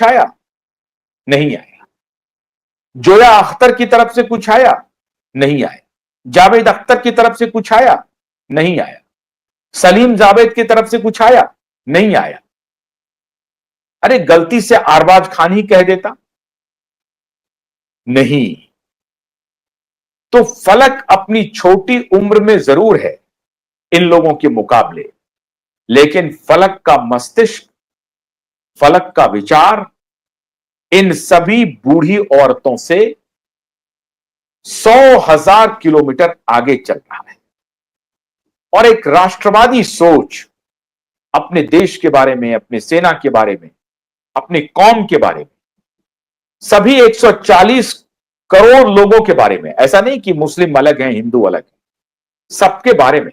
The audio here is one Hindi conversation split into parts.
आया? नहीं आया। जोया अख्तर की तरफ से कुछ आया? नहीं आया। जावेद अख्तर की तरफ से कुछ आया? नहीं आया। सलीम जावेद की तरफ से कुछ आया? नहीं आया। अरे गलती से अरबाज खान ही कह देता? नहीं। तो फलक अपनी छोटी उम्र में जरूर है इन लोगों के मुकाबले, लेकिन फलक का मस्तिष्क, फलक का विचार इन सभी बूढ़ी औरतों से 100,000 किलोमीटर आगे चल रहा है। और एक राष्ट्रवादी सोच अपने देश के बारे में, अपने सेना के बारे में, अपनी कौम के बारे में, सभी 140 करोड़ लोगों के बारे में, ऐसा नहीं कि मुस्लिम अलग हैं, हिंदू अलग हैं, सबके बारे में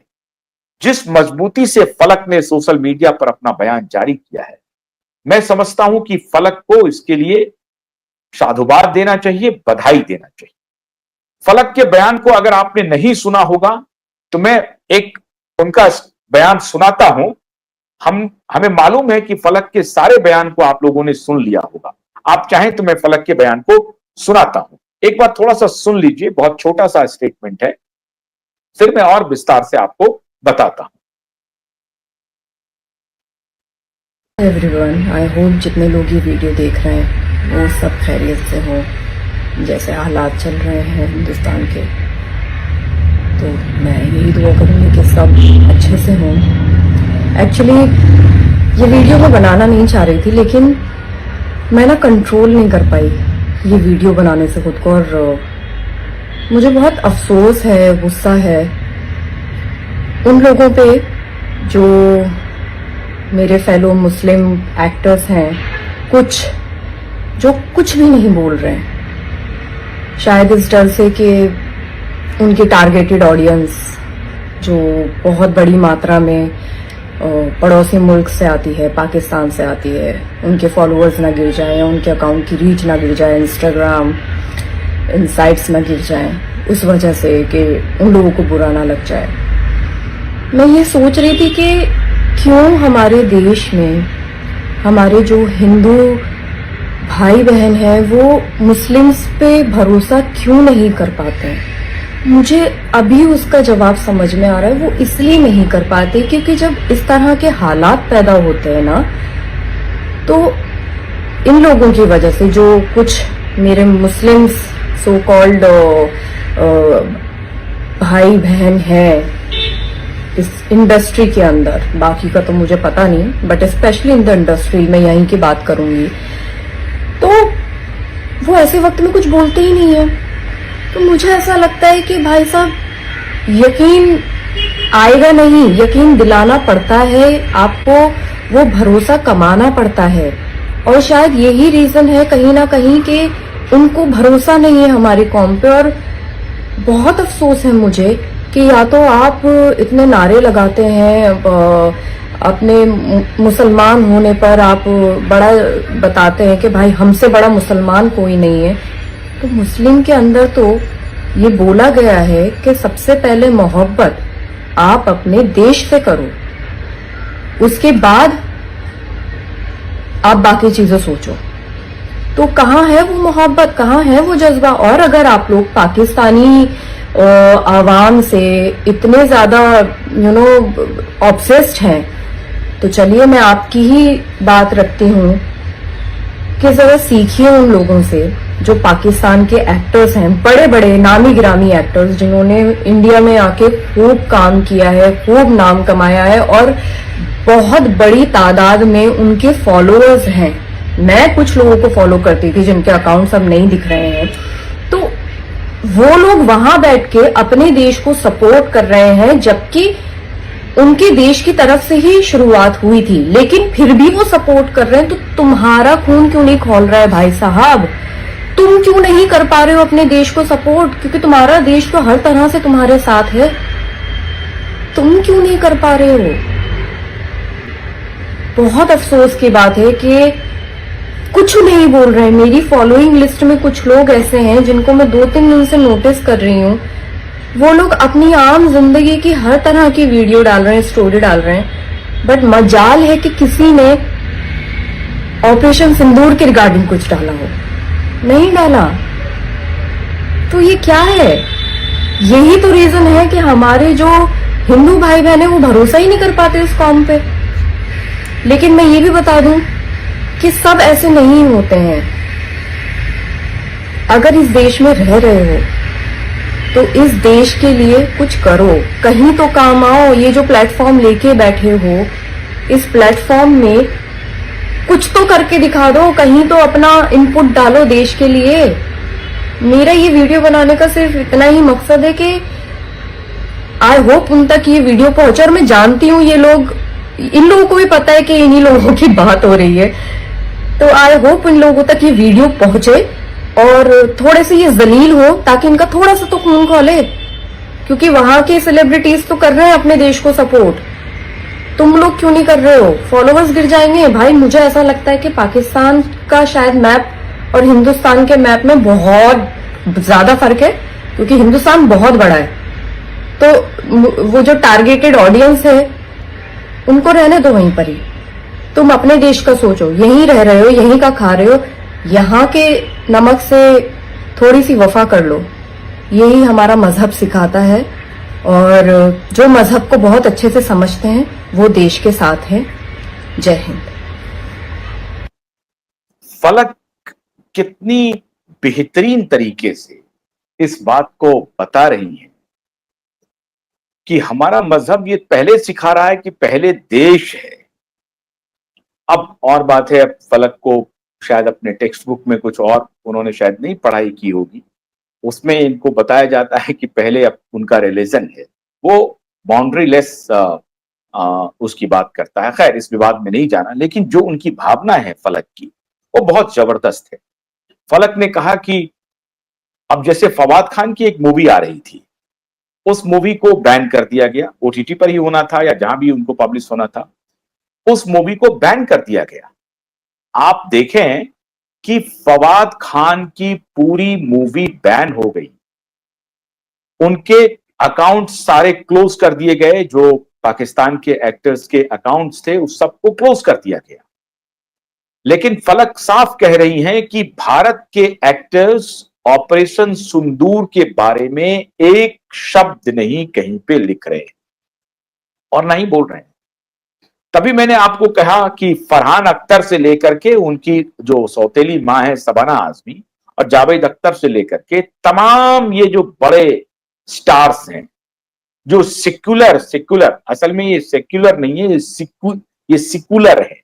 जिस मजबूती से फलक ने सोशल मीडिया पर अपना बयान जारी किया है, मैं समझता हूं कि फलक को इसके लिए साधुवाद देना चाहिए, बधाई देना चाहिए। फलक के बयान को अगर आपने नहीं सुना होगा तो मैं एक उनका बयान सुनाता हूं। हमें मालूम है कि फलक के सारे बयान को आप लोगों ने सुन लिया होगा। आप चाहें तो मैं फलक के बयान को सुनाता हूं, एक बार थोड़ा सा सुन लीजिए। बहुत छोटा सा स्टेटमेंट है, फिर मैं और विस्तार से आपको बताता हूं। एवरीवन, आई होप जितने लोग ये वीडियो देख रहे हैं वो सब खैरियत से हो। जैसे हालात चल रहे हैं हिंदुस्तान के, तो मैं यही दुआ करूँगी कि सब अच्छे से हों। एक्चुअली ये वीडियो मैं बनाना नहीं चाह रही थी, लेकिन मैं ना कंट्रोल नहीं कर पाई ये वीडियो बनाने से खुद को, और मुझे बहुत अफसोस है, गुस्सा है उन लोगों पे जो मेरे फेलो मुस्लिम एक्टर्स हैं, जो कुछ भी नहीं बोल रहे हैं, शायद इस डर से कि उनकी टारगेटेड ऑडियंस जो बहुत बड़ी मात्रा में पड़ोसी मुल्क से आती है, पाकिस्तान से आती है, उनके फॉलोअर्स ना गिर जाएं, उनके अकाउंट की रीच ना गिर जाए, इंस्टाग्राम इनसाइट्स ना गिर जाएं, उस वजह से कि उन लोगों को बुरा ना लग जाए। मैं ये सोच रही थी कि क्यों हमारे देश में हमारे जो हिंदू भाई बहन हैं वो मुस्लिम्स पे भरोसा क्यों नहीं कर पाते हैं। मुझे अभी उसका जवाब समझ में आ रहा है, वो इसलिए नहीं कर पाते क्योंकि जब इस तरह के हालात पैदा होते हैं ना, तो इन लोगों की वजह से जो कुछ मेरे मुस्लिम्स सो कॉल्ड भाई बहन हैं इस इंडस्ट्री के अंदर, बाकी का तो मुझे पता नहीं, but specially in the industry में यहीं की बात करूंगी, तो वो ऐसे वक्त में कुछ बोलते ही नहीं है। तो मुझे ऐसा लगता है कि भाई साहब यकीन आएगा नहीं, यकीन दिलाना पड़ता है आपको, वो भरोसा कमाना पड़ता है। और शायद यही रीजन है कहीं ना कहीं कि उनको भरोसा नहीं है हमारी कौम पे। और बहुत अफसोस है मुझे कि या तो आप इतने नारे लगाते हैं, अपने मुसलमान होने पर आप बड़ा बताते हैं कि भाई हमसे बड़ा मुसलमान कोई नहीं है, तो मुस्लिम के अंदर तो ये बोला गया है कि सबसे पहले मोहब्बत आप अपने देश से करो, उसके बाद आप बाकी चीजें सोचो। तो कहाँ है वो मोहब्बत, कहाँ है वो जज्बा? और अगर आप लोग पाकिस्तानी आवाम से इतने ज्यादा ऑब्सेस्ड हैं, तो चलिए मैं आपकी ही बात रखती हूँ कि जरा सीखिए उन लोगों से जो पाकिस्तान के एक्टर्स हैं, बड़े बड़े नामी गिरामी एक्टर्स जिन्होंने इंडिया में आके खूब काम किया है, खूब नाम कमाया है और बहुत बड़ी तादाद में उनके फॉलोअर्स हैं। मैं कुछ लोगों को फॉलो करती थी जिनके अकाउंट्स अब नहीं दिख रहे हैं, तो वो लोग वहां बैठ के अपने देश को सपोर्ट कर रहे हैं, जबकि उनके देश की तरफ से ही शुरुआत हुई थी, लेकिन फिर भी वो सपोर्ट कर रहे हैं। तो तुम्हारा खून क्यों नहीं खौल रहा है भाई साहब? तुम क्यों नहीं कर पा रहे हो अपने देश को सपोर्ट? क्योंकि तुम्हारा देश तो हर तरह से तुम्हारे साथ है, तुम क्यों नहीं कर पा रहे हो? बहुत अफसोस की बात है कि कुछ नहीं बोल रहे हैं। मेरी फॉलोइंग लिस्ट में कुछ लोग ऐसे हैं जिनको मैं 2-3 दिन से नोटिस कर रही हूँ, वो लोग अपनी आम जिंदगी की हर तरह की वीडियो डाल रहे हैं, स्टोरी डाल रहे हैं, बट मजाल है कि किसी ने ऑपरेशन सिंदूर के रिगार्डिंग कुछ डाला हो, नहीं डाला। तो ये क्या है? यही तो रीजन है कि हमारे जो हिंदू भाई बहन है वो भरोसा ही नहीं कर पाते इस कॉम पे। लेकिन मैं ये भी बता दूं कि सब ऐसे नहीं होते हैं। अगर इस देश में रह रहे हो तो इस देश के लिए कुछ करो, कहीं तो काम आओ। ये जो प्लेटफॉर्म लेके बैठे हो, इस प्लेटफॉर्म में कुछ तो करके दिखा दो, कहीं तो अपना इनपुट डालो देश के लिए। मेरा ये वीडियो बनाने का सिर्फ इतना ही मकसद है कि आई होप उन तक ये वीडियो पहुंचे। और मैं जानती हूँ ये लोग, इन लोगों को भी पता है कि इन्हीं लोगों की बात हो रही है, तो आई होप इन लोगों तक ये वीडियो पहुंचे और थोड़े से ये जलील हो, ताकि इनका थोड़ा सा तो खून खौले। क्योंकि वहां के सेलिब्रिटीज तो कर रहे हैं अपने देश को सपोर्ट, तुम लोग क्यों नहीं कर रहे हो? फॉलोवर्स गिर जाएंगे भाई। मुझे ऐसा लगता है कि पाकिस्तान का शायद मैप और हिंदुस्तान के मैप में बहुत ज्यादा फर्क है, क्योंकि हिंदुस्तान बहुत बड़ा है। तो वो जो टारगेटेड ऑडियंस है उनको रहने दो वहीं पर ही। तुम अपने देश का सोचो, यहीं रह रहे हो, यहीं का खा रहे हो, यहाँ के नमक से थोड़ी सी वफा कर लो। यही हमारा मजहब सिखाता है, और जो मजहब को बहुत अच्छे से समझते हैं वो देश के साथ हैं। जय हिंद। फलक कितनी बेहतरीन तरीके से इस बात को बता रही है कि हमारा मजहब ये पहले सिखा रहा है कि पहले देश है। अब और बात है, अब फलक को शायद अपने टेक्स्ट बुक में कुछ और उन्होंने शायद नहीं पढ़ाई की होगी, उसमें इनको बताया जाता है कि पहले अब उनका रिलीजन है। वो बाउंड्री लेस उसकी बात करता है। खैर, इस विवाद में नहीं जाना, लेकिन जो उनकी भावना है फलक की वो बहुत जबरदस्त है। फलक ने कहा कि अब जैसे फवाद खान की एक मूवी आ रही थी, उस मूवी को बैन कर दिया गया, ओटीटी पर ही होना था या जहां भी उनको पब्लिश होना था, उस मूवी को बैन कर दिया गया। आप देखें कि फवाद खान की पूरी मूवी बैन हो गई, उनके अकाउंट सारे क्लोज कर दिए गए, जो पाकिस्तान के एक्टर्स के अकाउंट्स थे उस सबको क्लोज कर दिया गया। लेकिन फलक साफ कह रही हैं कि भारत के एक्टर्स ऑपरेशन सिंदूर के बारे में एक शब्द नहीं कहीं पे लिख रहे और नहीं बोल रहे हैं। तभी मैंने आपको कहा कि फरहान अख्तर से लेकर के उनकी जो सौतेली मां है शबाना आजमी, और जावेद अख्तर से लेकर के तमाम ये जो बड़े स्टार्स हैं, जो सेक्युलर असल में ये सेक्युलर नहीं है, ये सिकुलर है,